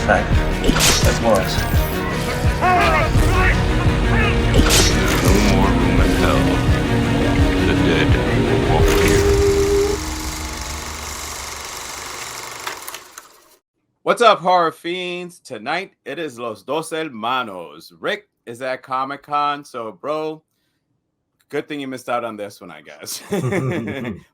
fact, that was. No more room in hell. The dead will walk here. What's up, horror fiends? Tonight it is Los Dos Hermanos. Rick is at Comic-Con, so bro, good thing you missed out on this one, I guess.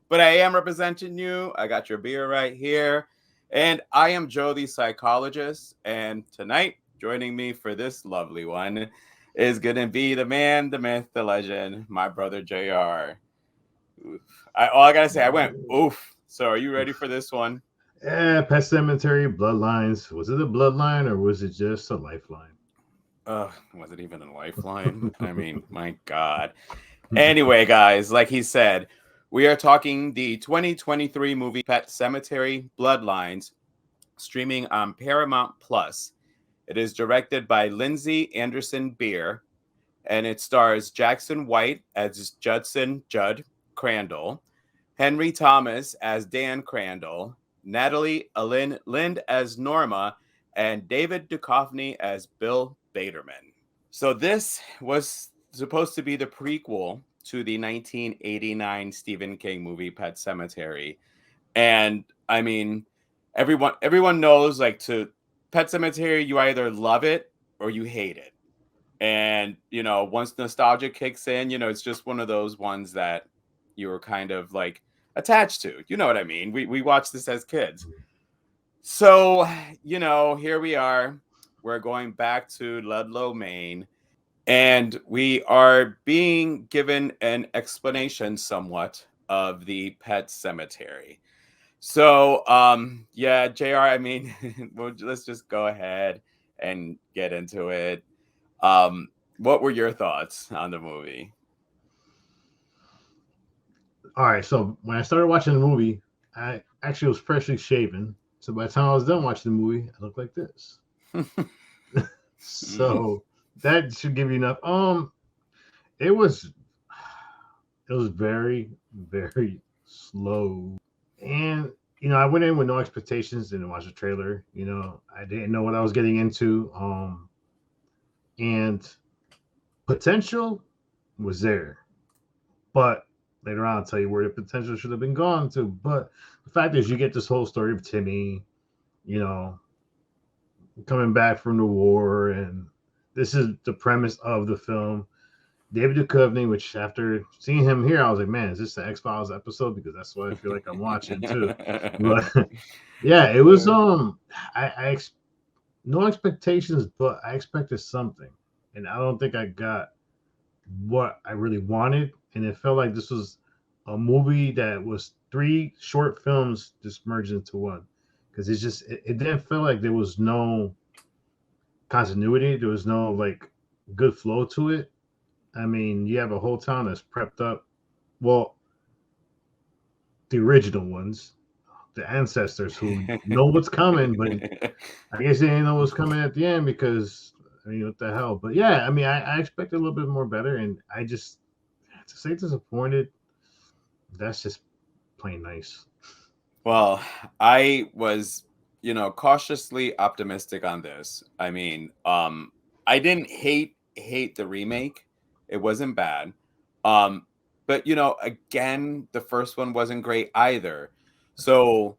But I am representing you. I got your beer right here. And I am Joe the psychologist. And tonight, joining me for this lovely one is going to be the man, the myth, the legend, my brother JR. All I got to say, I went, oof. So are you ready for this one? Yeah, Petsematary, Bloodlines. Was it a bloodline or was it just a lifeline? Was it even a lifeline? I mean, my God. Anyway, guys, like he said, we are talking the 2023 movie Petsematary Bloodlines, streaming on Paramount Plus. It is directed by Lindsay Anderson Beer, and it stars Jackson White as Judd Crandall, Henry Thomas as Dan Crandall, Natalie Lind as Norma, and David Duchovny as Bill Baderman. So this was supposed to be the prequel to the 1989 Stephen King movie Pet Sematary. And I mean, everyone knows, like, to Pet Sematary, you either love it or you hate it. And, you know, once nostalgia kicks in, you know, it's just one of those ones that you were kind of like attached to. You know what I mean? We watched this as kids. So, you know, here we are. We're going back to Ludlow, Maine. And we are being given an explanation somewhat of the Pet Sematary. So, yeah, JR, I mean, let's just go ahead and get into it. What were your thoughts on the movie? All right, so when I started watching the movie, I actually was freshly shaven. So by the time I was done watching the movie, I looked like this. So that should give you enough. It was very, very slow. And you know, I went in with no expectations, didn't watch the trailer. You know, I didn't know what I was getting into. And potential was there. But later on, I'll tell you where the potential should have been gone to. But the fact is, you get this whole story of Timmy, you know, coming back from the war, and this is the premise of the film. David Duchovny, which after seeing him here, I was like, man, is this the X-Files episode? Because that's what I feel like I'm watching too. But yeah, it was I no expectations, but I expected something, and I don't think I got what I really wanted. And it felt like this was a movie that was 3 short films just merged into one, because it didn't feel like there was no continuity. There was no like good flow to it. I mean, you have a whole town that's prepped up. Well, the original ones, the ancestors who know what's coming, but I guess they didn't know what's coming at the end because, I mean, what the hell? But yeah, I mean, I expected a little bit more better, and I just, to say disappointed, that's just plain nice. Well, I was, you know, cautiously optimistic on this. I mean, I didn't hate the remake. It wasn't bad. But you know, again, the first one wasn't great either. So,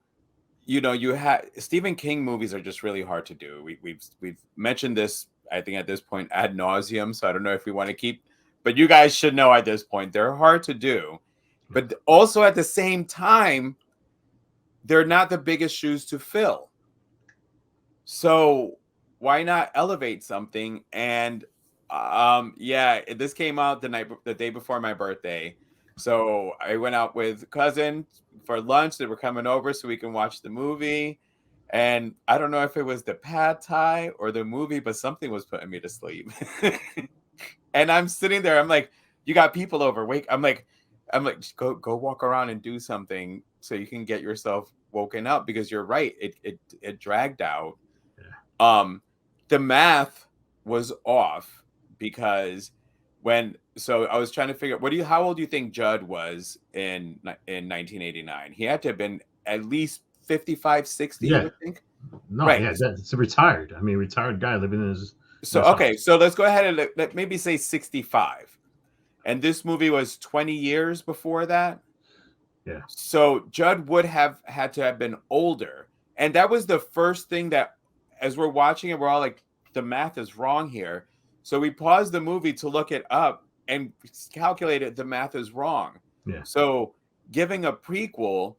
you know, you had Stephen King movies are just really hard to do. We've mentioned this, I think, at this point ad nauseum. So I don't know if we want to keep, but you guys should know at this point they're hard to do. But also at the same time, they're not the biggest shoes to fill. So why not elevate something? And yeah, this came out the day before my birthday. So I went out with cousins for lunch. They were coming over so we can watch the movie. And I don't know if it was the pad thai or the movie, but something was putting me to sleep. And I'm sitting there. I'm like, you got people over. Wake. I'm like, just go walk around and do something so you can get yourself woken up, because you're right. It dragged out. Yeah. The math was off because so I was trying to figure how old do you think Judd was in 1989? He had to have been at least 55, 60, Yeah. you would think. No, Right. yeah, that's a retired. I mean, retired guy living in his. So okay, so let's go ahead and let maybe say 65. And this movie was 20 years before that. Yeah. So Judd would have had to have been older. And that was the first thing that, as we're watching it, we're all like, the math is wrong here. So we paused the movie to look it up and calculated the math is wrong. Yeah. So giving a prequel,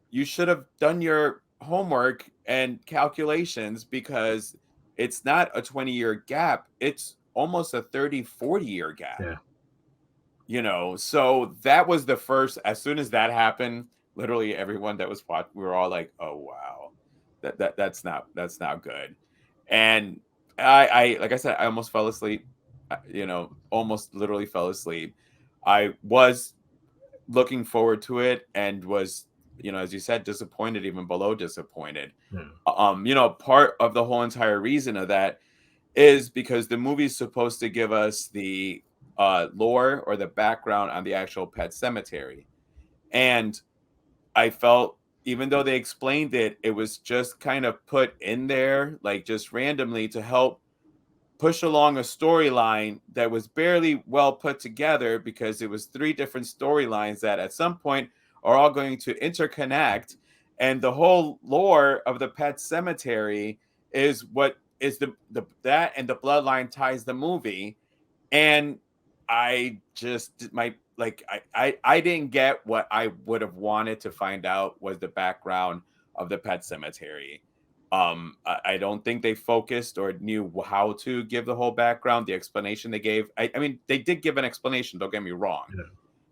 you should have done your homework and calculations, because it's not a 20-year gap. It's almost a 30, 40-year gap. Yeah. You know, so that was the first. As soon as that happened, literally everyone that was watching, we were all like, "Oh wow, that's not good." And I like I said, I almost fell asleep. You know, almost literally fell asleep. I was looking forward to it and was, you know, as you said, disappointed, even below disappointed. Yeah. You know, part of the whole entire reason of that is because the movie's supposed to give us the lore or the background on the actual Pet Cemetery. And I felt, even though they explained it, it was just kind of put in there, like just randomly, to help push along a storyline that was barely well put together, because it was 3 different storylines that at some point are all going to interconnect. And the whole lore of the Pet Cemetery is what is the that and the bloodline ties the movie. And I just I didn't get what I would have wanted to find out was the background of the Pet Cemetery. I don't think they focused or knew how to give the whole background. The explanation they gave, I mean, they did give an explanation, don't get me wrong, Yeah.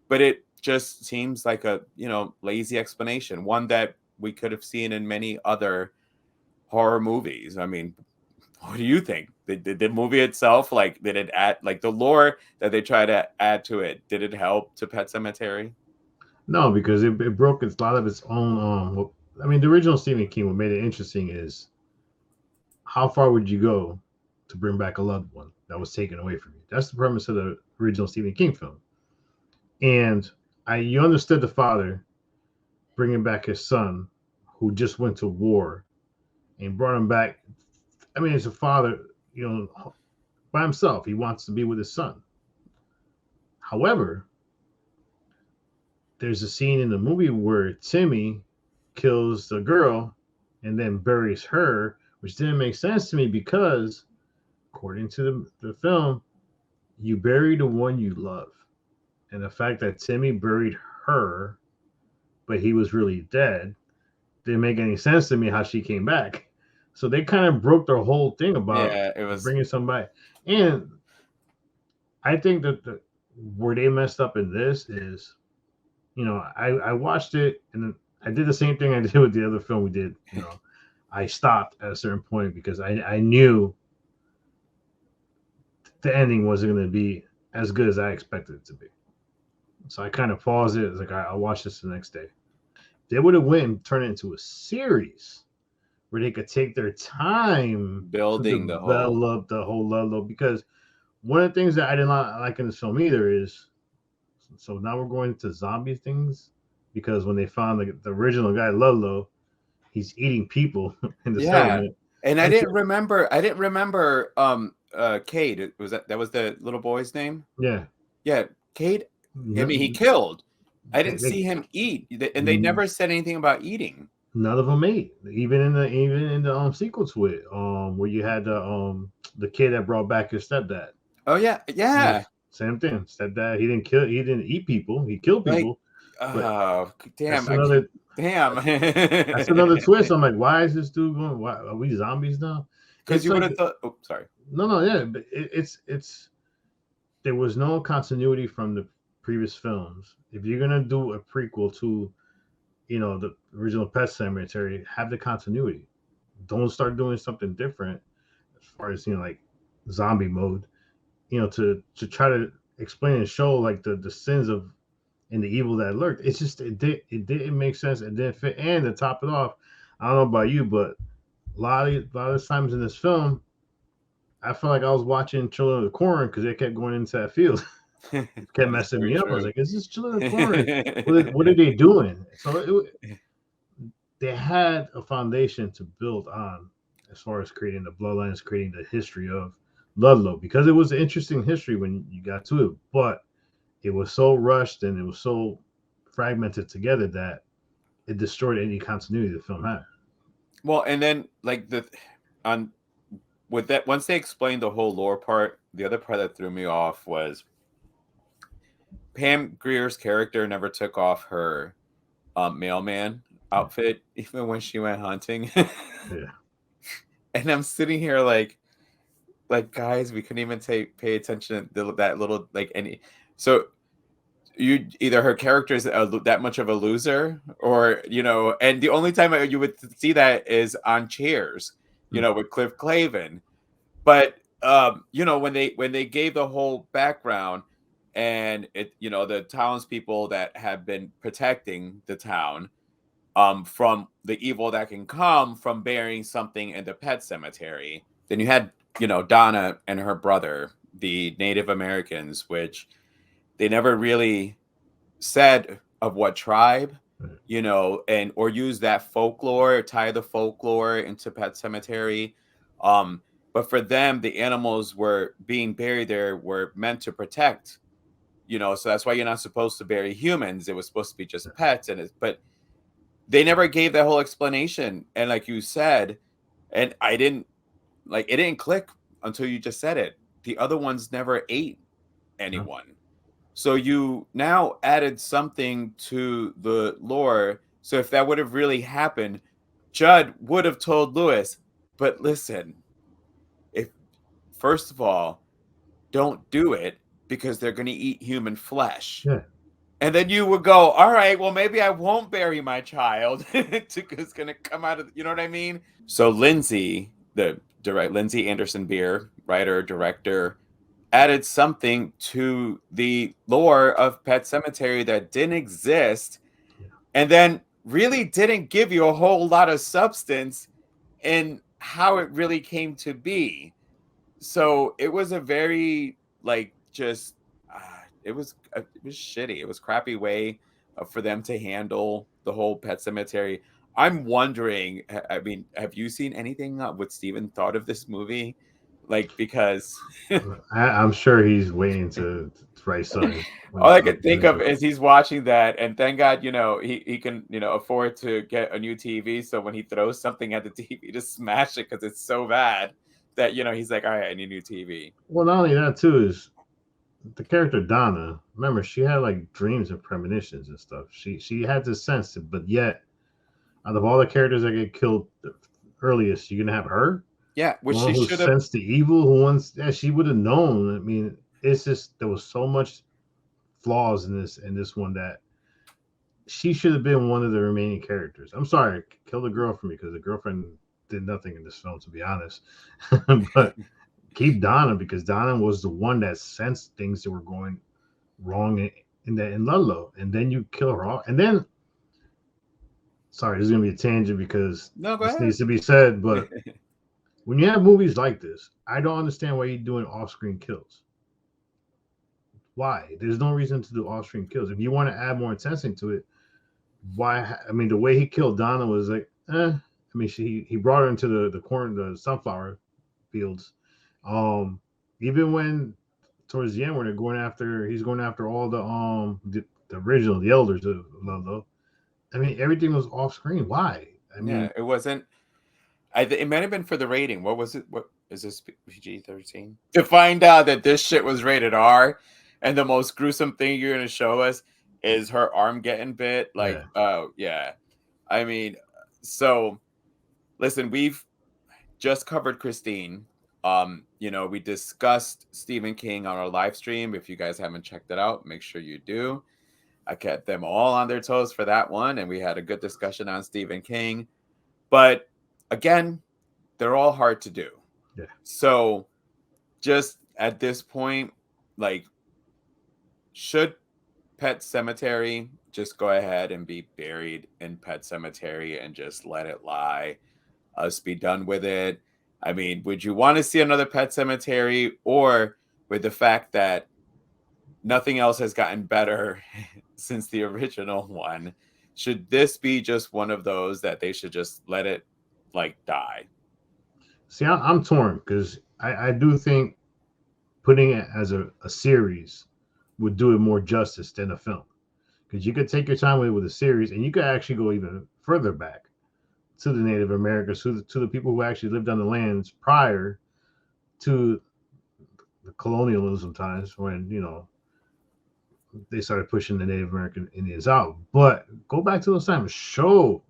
but it just seems like a, you know, lazy explanation, one that we could have seen in many other horror movies. I mean, what do you think? The movie itself, like, did it add, like, the lore that they try to add to it, did it help to Pet Cemetery? No, because it broke a lot of its own. I mean, the original Stephen King, what made it interesting is how far would you go to bring back a loved one that was taken away from you? That's the premise of the original Stephen King film. And you understood the father bringing back his son, who just went to war, and brought him back. I mean, as a father, you know, by himself, he wants to be with his son. However, there's a scene in the movie where Timmy kills the girl and then buries her, which didn't make sense to me, because according to the film, you bury the one you love. And the fact that Timmy buried her, but he was really dead, didn't make any sense to me how she came back. So they kind of broke the whole thing about It was bringing somebody. And I think that where they messed up in this is, you know, I watched it and I did the same thing I did with the other film we did. You know, I stopped at a certain point because I knew the ending wasn't going to be as good as I expected it to be. So I kind of paused it. It's like, I'll watch this the next day. They would have went and turned it into a series where they could take their time building the whole level. Because one of the things that I did not like in this film either is, so now we're going to zombie things, because when they found the original guy Ludlow, he's eating people in the settlement. And I didn't remember Cade. Was that was the little boy's name? Yeah, Cade. I mean, he killed. I didn't see him eat, and they never said anything about eating. None of them ate, even in the sequel to it, where you had the kid that brought back his stepdad. Oh yeah. Same thing. Stepdad, he didn't eat people, he killed people. Oh damn! That's another twist. I'm like, why is this dude going? Why are we zombies now? Because you would have thought. Oh, sorry. No, yeah, but it's there was no continuity from the previous films. If you're gonna do a prequel to, you know, the original Pet Cemetery, have the continuity. Don't start doing something different as far as, you know, like zombie mode, you know, to try to explain and show like the sins of and the evil that lurked. It's just it didn't make sense. It didn't fit. And to top it off, I don't know about you, but a lot of times in this film, I felt like I was watching Children of the Corn, because they kept going into that field. It kept messing me up. I was like, is this Children of the Corn? What are they doing? So they had a foundation to build on as far as creating the bloodlines, creating the history of Ludlow, because it was an interesting history when you got to it, but it was so rushed and it was so fragmented together that it destroyed any continuity the film had. Well, and then like on with that, once they explained the whole lore part, the other part that threw me off was Pam Greer's character never took off her mailman outfit even when she went hunting. Yeah. And I'm sitting here like guys, we couldn't even pay attention to that little like any. So you either her character is that much of a loser, or and the only time you would see that is on Cheers, with Cliff Clavin. But when they gave the whole background, and the townspeople that have been protecting the town from the evil that can come from burying something in the pet cemetery, then you had Donna and her brother, the Native Americans, which they never really said of what tribe, and or use that folklore, tie the folklore into Pet Cemetery. But for them, the animals were being buried there were meant to protect, so that's why you're not supposed to bury humans. It was supposed to be just pets, but they never gave that whole explanation. And like you said, and it didn't click until you just said it. The other ones never ate anyone. So you now added something to the lore. So if that would have really happened, Judd would have told Lewis, but listen, if first of all, don't do it because they're going to eat human flesh. Yeah. And then you would go, all right, well, maybe I won't bury my child. It's going to come out of, you know what I mean? So Lindsay Anderson Beer, writer, director, added something to the lore of Pet Cemetery that didn't exist, and then really didn't give you a whole lot of substance in how it really came to be. So it was a very it was shitty. It was crappy way for them to handle the whole Pet Cemetery. I'm wondering. I mean, have you seen anything what Steven thought of this movie? Because I'm sure he's waiting to write something. all I can think of is he's watching that, and thank God, he can, afford to get a new TV. So when he throws something at the TV, to smash it because it's so bad that he's like, all right, I need a new TV. Well, not only that too is the character Donna. Remember, she had like dreams and premonitions and stuff. She had to sense it, but yet, out of all the characters that get killed the earliest, you're gonna have her. Yeah, which One she who should have. sensed the evil. Who once, yeah, she would have known. I mean, it's just there was so much flaws in this one that she should have been one of the remaining characters. I'm sorry, kill the girlfriend because the girlfriend did nothing in this film, to be honest. But keep Donna because Donna was the one that sensed things that were going wrong in Ludlow, and then you kill her off, and then. Sorry, this is gonna be a tangent because No, go this ahead. needs to be said, but when you have movies like this, I don't understand why you're doing off-screen kills. Why? There's no reason to do off-screen kills. If you want to add more intensity to it, why? I mean, the way he killed Donna was like, I mean, he brought her into the corner, the sunflower fields. Even when towards the end, when he's going after all the original, the elders of Ludlow. I mean, everything was off-screen. Why? I mean, Yeah, it wasn't. It might have been for the rating. What was it? What is this, PG-13? To find out that this shit was rated R, and the most gruesome thing you're gonna show us is her arm getting bit. Like, yeah. oh yeah. I mean, so listen, we've just covered Christine. We discussed Stephen King on our live stream. If you guys haven't checked it out, make sure you do. I kept them all on their toes for that one, and we had a good discussion on Stephen King. But again, they're all hard to do. Yeah. So just at this point, should Pet Cemetery just go ahead and be buried in Pet Cemetery and just let it lie? Us be done with it? I mean, would you want to see another Pet Cemetery, or with the fact that nothing else has gotten better since the original one? should this be just one of those that they should just let it like die? See, I'm torn because I do think putting it as a series would do it more justice than a film. Because you could take your time with a series and you could actually go even further back to the Native Americans, to the people who actually lived on the lands prior to the colonialism times when, they started pushing the Native American Indians out. But go back to those times, show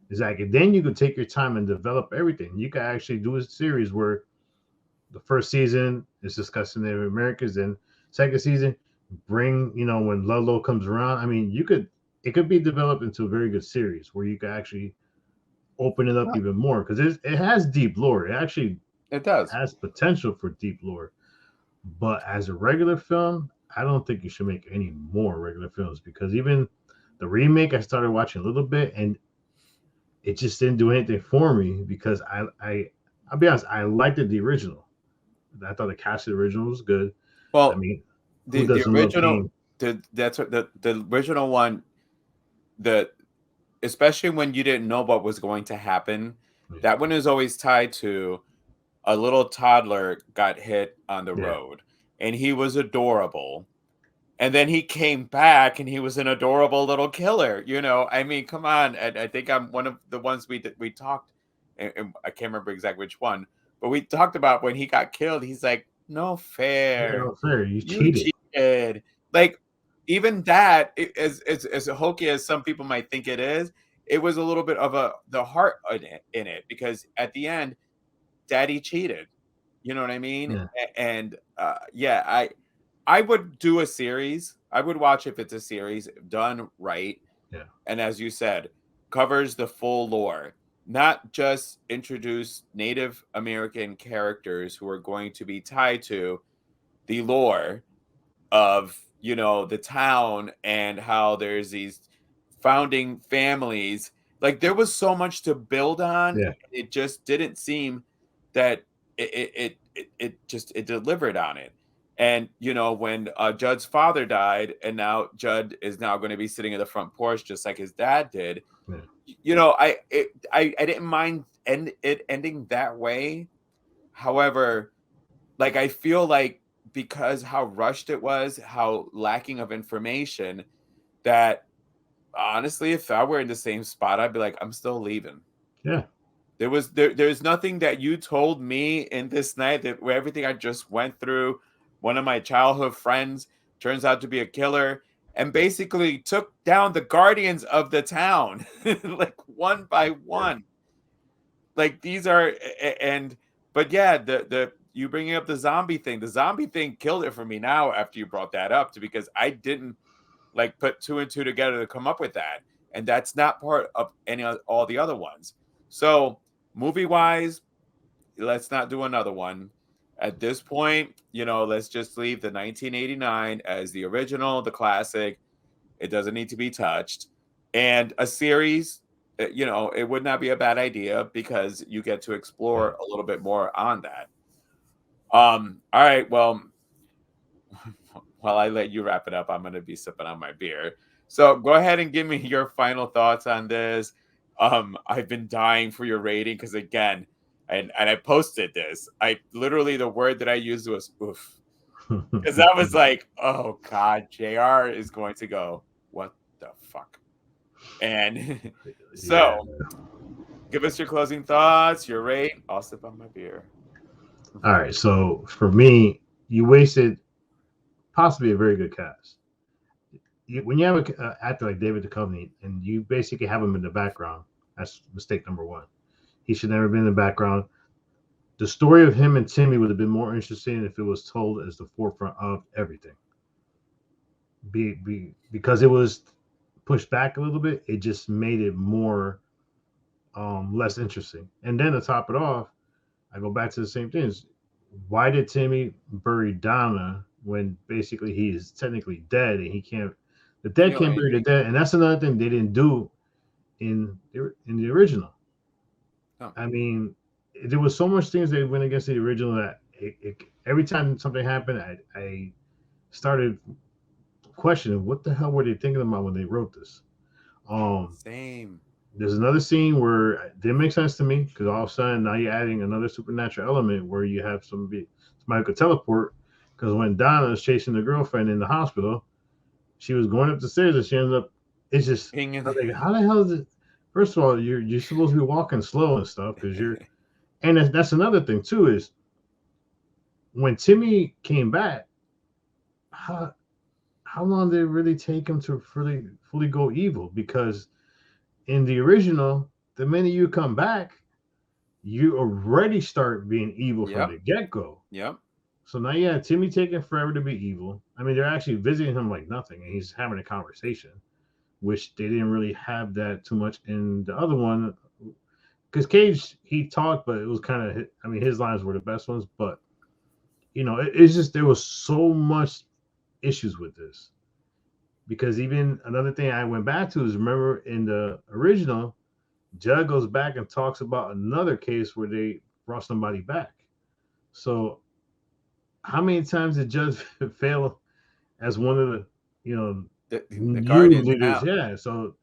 exactly. Then you could take your time and develop everything. You could actually do a series where the first season is discussing Native Americans, then second season, bring, when Ludlow comes around. I mean, it could be developed into a very good series where you could actually open it up even more because it has deep lore. It actually It does. has potential for deep lore. But as a regular film, I don't think you should make any more regular films because even the remake, I started watching a little bit and it just didn't do anything for me because I'll be honest, I liked the original. I thought the cast of the original was good. I Well, mean, who the doesn't love original, King? that's what the original one, the especially when you didn't know what was going to happen, Yeah. that one is always tied to a little toddler got hit on the Yeah. road and he was adorable. And then he came back and he was an adorable little killer. I mean, come on. And I think I'm one of the ones we talked, and I can't remember exactly which one, but we talked about when he got killed. He's like, no Yeah, fair. no fair. You You cheated. cheated. Like, even that, as hokey as some people might think it is, it was a little bit of the heart in it because at the end, Daddy cheated. You know what I mean? Yeah. And yeah, I would do a series. I would watch if it's a series done right. Yeah. And as you said, covers the full lore, not just introduce Native American characters who are going to be tied to the lore of, the town and how there's these founding families. Like there was so much to build on. Yeah. It just didn't seem that it delivered on it. And when Judd's father died, and now Judd is now going to be sitting in the front porch just like his dad did. Yeah. I didn't mind it ending that way. However, like I feel like because how rushed it was, how lacking of information, that honestly, if I were in the same spot, I'd be like, I'm still leaving. Yeah. There's nothing that you told me in this night that where everything I just went through. One of my childhood friends turns out to be a killer and basically took down the guardians of the town, like one by one. Like these are and but yeah, the you bringing up the zombie thing killed it for me now after you brought that up because I didn't like put two and two together to come up with that, and that's not part of all the other ones. So movie wise, let's not do another one at this point. Let's just leave the 1989 as the original, the classic. It doesn't need to be touched. And a series, it would not be a bad idea because you get to explore a little bit more on that. All right, well, while I let you wrap it up, I'm going to be sipping on my beer. So go ahead and give me your final thoughts on this. I've been dying for your rating because again, and I posted this. I literally the word that I used was oof. Because that was like, oh God, JR is going to go, what the fuck? And so give us your closing thoughts, your rate. I'll sip on my beer. All right. So for me, you wasted possibly a very good cast. When you have an actor like David Duchovny and you basically have him in the background, that's mistake number one. He should never been in the background. The story of him and Timmy would have been more interesting if it was told as the forefront of everything. Because it was pushed back a little bit, it just made it more less interesting. And then to top it off, I go back to the same things. Why did Timmy bury Donna when basically he is technically dead and he can't? The dead can't bury the dead, and that's another thing they didn't do in the original. Oh. I mean, there was so much things that went against the original that every time something happened, I started questioning what the hell were they thinking about when they wrote this. Same. There's another scene where it didn't make sense to me because all of a sudden now you're adding another supernatural element where you have somebody could teleport. Because when Donna was chasing the girlfriend in the hospital, she was going up the stairs and she ended up. It's just Being I in was like, how the hell is it? First of all, you're supposed to be walking slow and stuff because you're, and that's another thing too is when Timmy came back, how how long did it really take him to fully go evil? Because in the original, the minute you come back, you already start being evil from Yep. the get go. Yep. So now you have Timmy taking forever to be evil. I mean, they're actually visiting him like nothing, and he's having a conversation, which they didn't really have that too much in the other one. Because Cage, he talked, but it was kind of, I mean, his lines were the best ones, but it's just there was so much issues with this. Because even another thing I went back to is remember in the original, Judd goes back and talks about another case where they brought somebody back. So how many times did Judd fail as one of the The new Guardians leaders? now. Yeah. So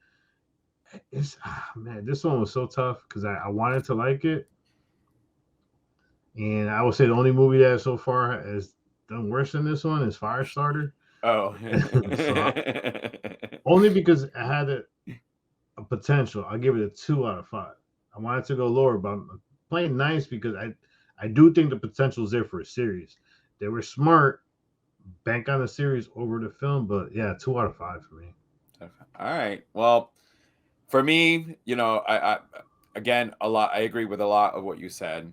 it's man, this one was so tough because I wanted to like it, and I would say the only movie that so far has done worse than this one is Firestarter. Oh. So only because I had a potential. I'll give it a 2 out of 5. I wanted to go lower, but I'm playing nice because I do think the potential is there for a series. They were smart, bank on the series over the film, but yeah, 2 out of 5 for me. All right. Well, for me, I again a lot. I agree with a lot of what you said.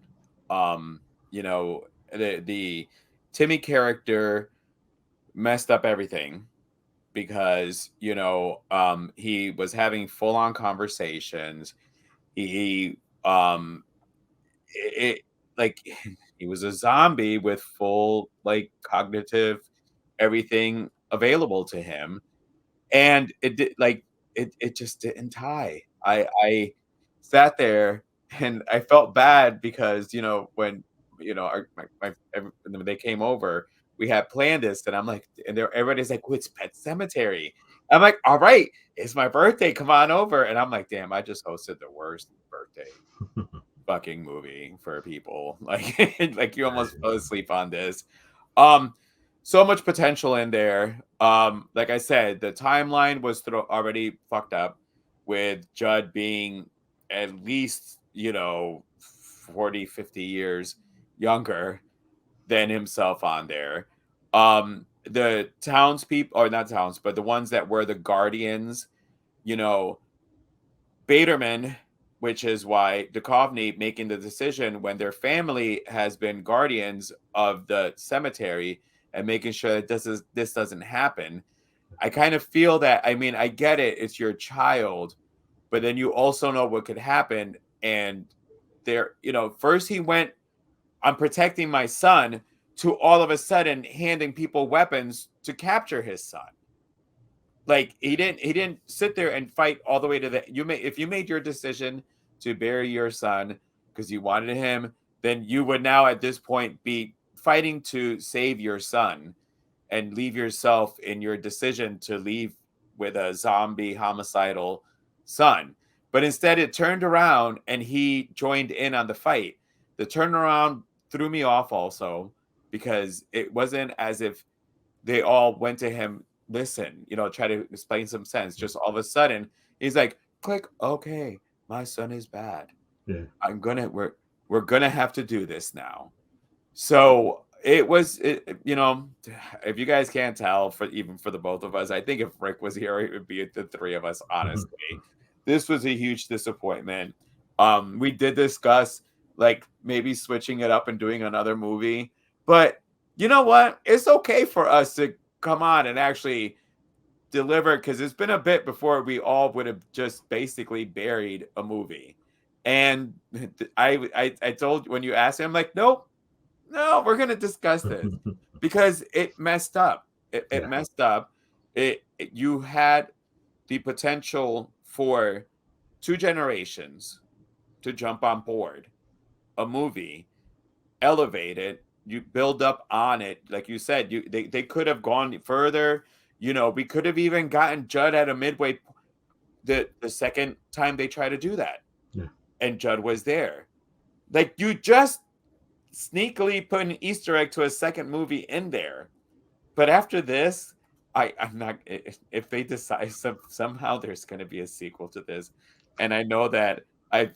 You know, the Timmy character messed up everything because he was having full on conversations. He it like he was a zombie with full like cognitive everything available to him, and it did like it just didn't tie. I sat there and I felt bad because when our when they came over, we had planned this, and I'm like, and everybody's like, "Oh, it's Pet Cemetery." I'm like, "All right, it's my birthday. Come on over." And I'm like, "Damn, I just hosted the worst birthday fucking movie for people." Like, like you almost fell asleep on this. Um, so much potential in there. Like I said, the timeline was already fucked up with Judd being at least 40, 50 years younger than himself on there. The townspeople, or not towns, but the ones that were the guardians, you know, Baderman, which is why Duchovny making the decision when their family has been guardians of the cemetery and making sure that this doesn't happen. I kind of feel that. I mean, I get it; it's your child, but then you also know what could happen. And there, first he went, "I'm protecting my son," to all of a sudden handing people weapons to capture his son. Like he didn't sit there and fight all the way to the if you made your decision to bury your son because you wanted him, then you would now at this point be fighting to save your son and leave yourself in your decision to leave with a zombie homicidal son. But instead it turned around and he joined in on the fight. The turnaround threw me off also because it wasn't as if they all went to him, listen, try to explain some sense. Just all of a sudden, he's like, click, okay, my son is bad. Yeah. We're gonna have to do this now. So it was, if you guys can't tell, even for the both of us, I think if Rick was here, it would be the three of us, honestly. This was a huge disappointment. We did discuss like maybe switching it up and doing another movie, but you know what? It's okay for us to come on and actually deliver because it's been a bit before we all would have just basically buried a movie. And I told when you asked me, I'm like, nope, no, we're gonna discuss this because it messed up. It Yeah. messed up. You had the potential for 2 generations to jump on board a movie, elevate it, you build up on it. Like you said, they could have gone further. We could have even gotten Judd at a midway. the second time they try to do that. Yeah. And Judd was there. Like, you just sneakily put an Easter egg to a second movie in there. But after this, I'm not. If they decide somehow there's going to be a sequel to this, and I know that I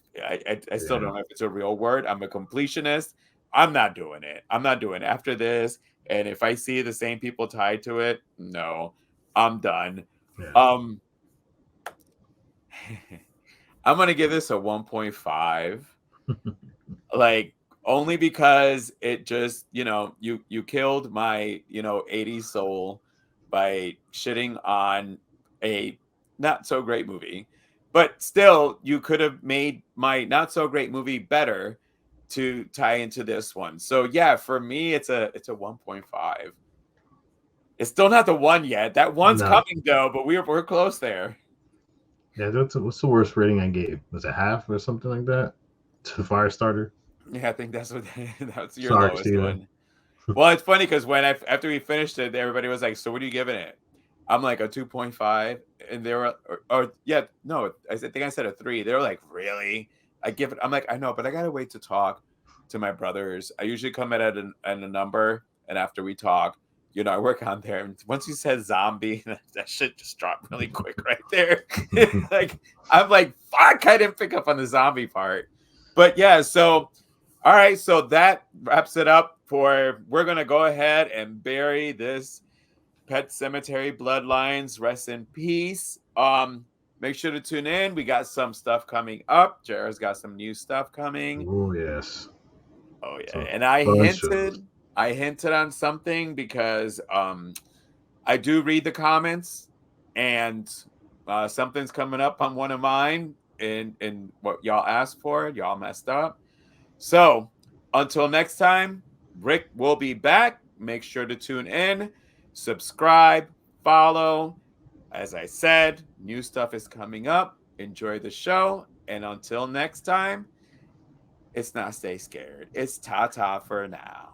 still don't know if it's a real word. I'm a completionist. I'm not doing it. I'm not doing it after this. And if I see the same people tied to it, no, I'm done. Yeah. I'm gonna give this a 1.5. Like, only because it just, you killed my 80s soul by shitting on a not so great movie. But still, you could have made my not so great movie better to tie into this one. So yeah, for me it's a 1.5. It's still not the one yet. That one's No. coming though, but we're close there. Yeah, what's the worst rating I gave? Was it half or something like that to Firestarter? Yeah, I think that's that's your Sorry, lowest Steven. one. Well, it's funny because when after we finished it, everybody was like, "So what are you giving it?" I'm like a 2.5, and they were, yeah, no, think I said a 3. They were like, "Really?" I give it. I'm like, I know, but I gotta wait to talk to my brothers. I usually come in at a number, and after we talk, I work on there. And once you said zombie, that shit just dropped really quick right there. Like, I'm like, fuck, I didn't pick up on the zombie part. But yeah, so. All right, so that wraps it up we're going to go ahead and bury this Pet Cemetery Bloodlines. Rest in peace. Make sure to tune in. We got some stuff coming up. Jared's got some new stuff coming. Oh yes. Oh yeah. So, And I bunch hinted on something because I do read the comments, and something's coming up on one of mine in what y'all asked for. Y'all messed up. So until next time, Rick will be back. Make sure to tune in, subscribe, follow. As I said, new stuff is coming up. Enjoy the show. And until next time, it's not stay scared. It's ta-ta for now.